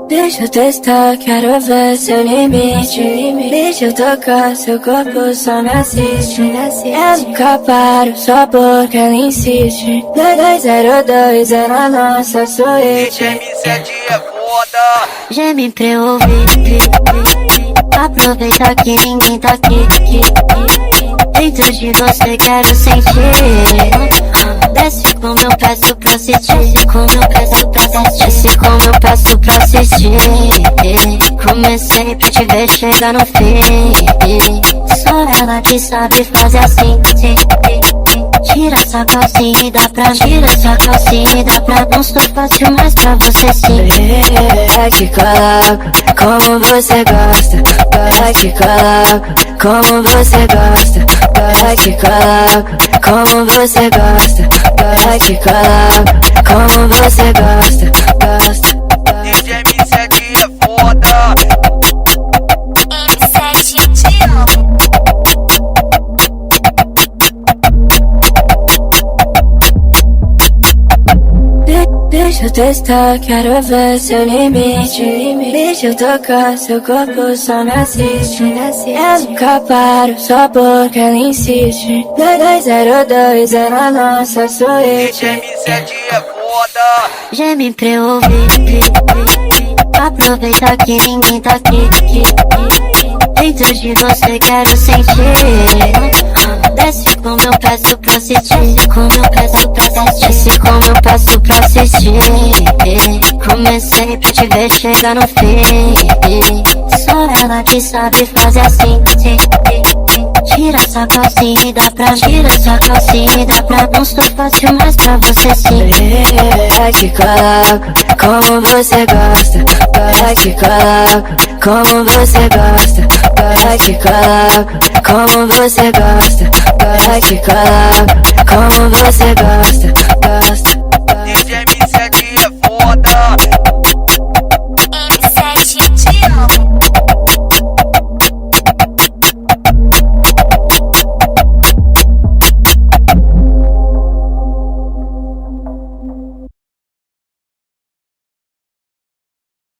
Deixa eu testar, quero ver seu limite. Deixa eu tocar, seu corpo só me assiste. Eu nunca paro, só porque ela insiste. 2202 é na nossa suíte. M7 é foda. Geme pra eu ouvir. Aproveita que ninguém tá aqui. Dentro de você quero sentir. Desce como eu peço pra assistir. Desce como eu peço pra assistir. Comecei pra te ver chegar no fim. Só ela que sabe fazer assim. Tira essa calcinha e dá pra mim. Não sou fácil, mas pra você sim. Vai te coloco, como você gosta. Vai te coloco, como você gosta. Vai te coloco, como você gosta. Vai te coloco, como você gosta. DJ M7 é foda. M7 te amo. Deixa eu testar, quero ver seu limite. Deixa eu tocar, seu corpo só me assiste. Eu nunca paro, só porque ela insiste. 2202 é na nossa suíte. DJ M7 é foda. Geme pra eu ouvir. Aproveita que ninguém tá aqui. Dentro de você quero sentir. Desce como eu peço pra assistir. Desce como eu peço pra assistir. Comecei pra te ver chegar no fim. Só ela que sabe fazer assim. Tira essa calcinha e dá pra mim. Não sou fácil, mas pra você sim. Vai te coloco, como você gosta. Vai te coloco, como você gosta. Vai te coloco, como você gosta. Vai te coloco, como você gosta.